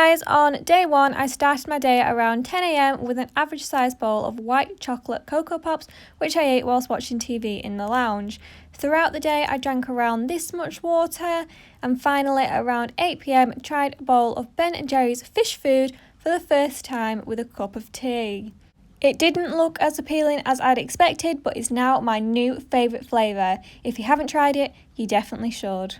Guys, on day 1 I started my day at around 10 AM with an average sized bowl of white chocolate Cocoa Pops which I ate whilst watching TV in the lounge. Throughout the day I drank around this much water, and finally at around 8 PM tried a bowl of Ben & Jerry's fish food for the first time with a cup of tea. It didn't look as appealing as I'd expected, but it's now my new favourite flavour. If you haven't tried it, you definitely should.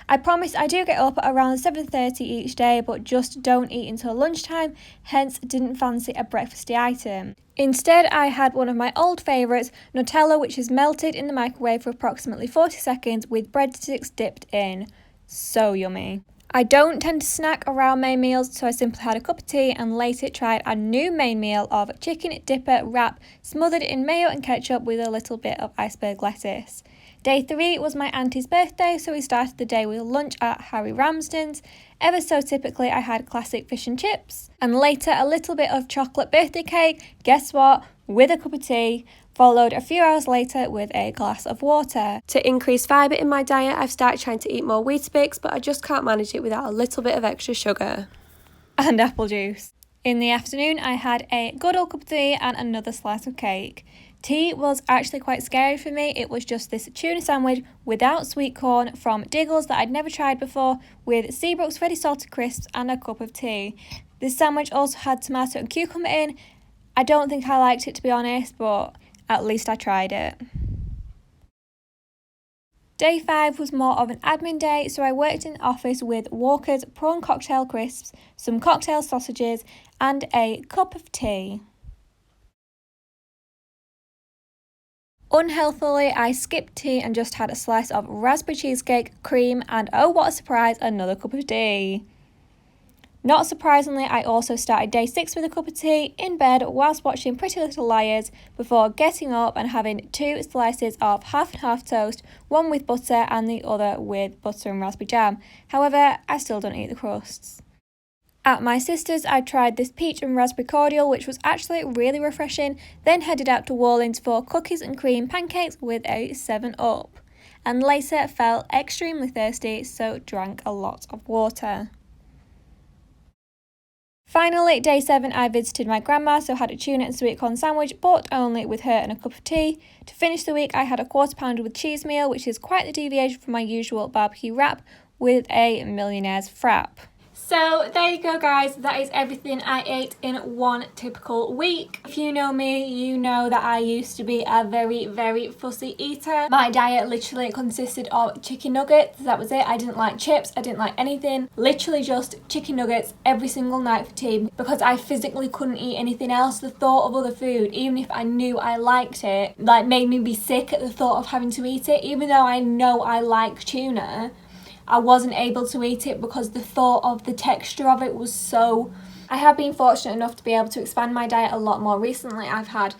I promise I do get up at around 7:30 each day, but just don't eat until lunchtime, hence didn't fancy a breakfasty item. Instead, I had one of my old favourites, Nutella, which is melted in the microwave for approximately 40 seconds with breadsticks dipped in. So yummy. I don't tend to snack around main meals, so I simply had a cup of tea and later tried a new main meal of chicken dipper wrap smothered in mayo and ketchup with a little bit of iceberg lettuce. Day 3 was my auntie's birthday, so we started the day with lunch at Harry Ramsden's. Ever so typically I had classic fish and chips, and later a little bit of chocolate birthday cake, guess what, with a cup of tea, followed a few hours later with a glass of water. To increase fibre in my diet, I've started trying to eat more Weetabix, but I just can't manage it without a little bit of extra sugar. And apple juice. In the afternoon I had a good old cup of tea and another slice of cake. Tea was actually quite scary for me. It was just this tuna sandwich without sweet corn from Diggles that I'd never tried before, with Seabrook's ready salted crisps and a cup of tea. This sandwich also had tomato and cucumber in. I don't think I liked it, to be honest, but at least I tried it. Day 5 was more of an admin day, so I worked in the office with Walker's prawn cocktail crisps, some cocktail sausages and a cup of tea. Unhealthily, I skipped tea and just had a slice of raspberry cheesecake, cream, and oh what a surprise, another cup of tea. Not surprisingly, I also started day 6 with a cup of tea in bed whilst watching Pretty Little Liars before getting up and having 2 slices of half and half toast, one with butter and the other with butter and raspberry jam. However, I still don't eat the crusts. At my sister's, I tried this peach and raspberry cordial, which was actually really refreshing, then headed out to Wallins for cookies and cream pancakes with a 7-Up. And later felt extremely thirsty, so drank a lot of water. Finally, day 7 I visited my grandma, so had a tuna and sweet corn sandwich, but only with her and a cup of tea. To finish the week I had a quarter pounder with cheese meal, which is quite the deviation from my usual barbecue wrap, with a millionaire's frap. So there you go guys, that is everything I ate in one typical week. If you know me, you know that I used to be a very fussy eater. My diet literally consisted of chicken nuggets, that was it. I didn't like chips, I didn't like anything. Literally just chicken nuggets every single night for tea because I physically couldn't eat anything else. The thought of other food, even if I knew I liked it, like made me be sick at the thought of having to eat it. Even though I know I like tuna, I wasn't able to eat it because the thought of the texture of it was so... I have been fortunate enough to be able to expand my diet a lot more recently. I've had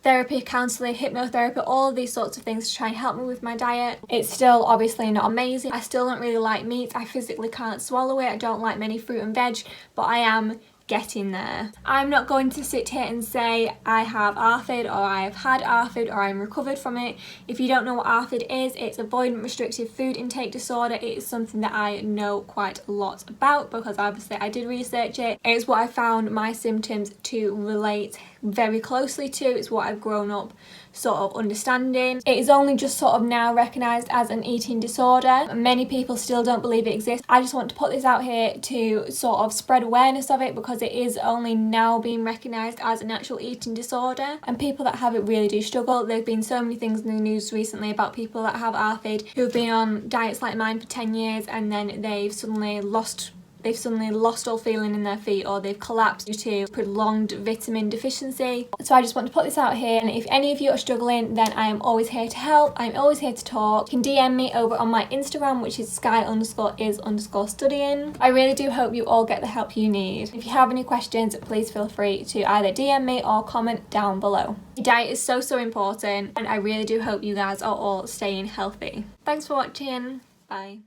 therapy, counselling, hypnotherapy, all of these sorts of things to try and help me with my diet. It's still obviously not amazing. I still don't really like meat. I physically can't swallow it. I don't like many fruit and veg, but I am getting there. I'm not going to sit here and say I have ARFID or I have had ARFID or I'm recovered from it. If you don't know what ARFID is, it's Avoidant Restrictive Food Intake Disorder. It is something that I know quite a lot about because obviously I did research it. It's what I found my symptoms to relate very closely to. It's what I've grown up sort of understanding. It is only just sort of now recognised as an eating disorder. Many people still don't believe it exists. I just want to put this out here to sort of spread awareness of it because it is only now being recognised as an actual eating disorder, and people that have it really do struggle. There have been so many things in the news recently about people that have ARFID who've been on diets like mine for 10 years and then they've suddenly lost all feeling in their feet, or they've collapsed due to prolonged vitamin deficiency. So I just want to put this out here, and if any of you are struggling, then I am always here to help. I'm always here to talk. You can DM me over on my Instagram, which is sky_is_studying. I really do hope you all get the help you need. If you have any questions, please feel free to either DM me or comment down below. Your diet is so important, and I really do hope you guys are all staying healthy. Thanks for watching. Bye.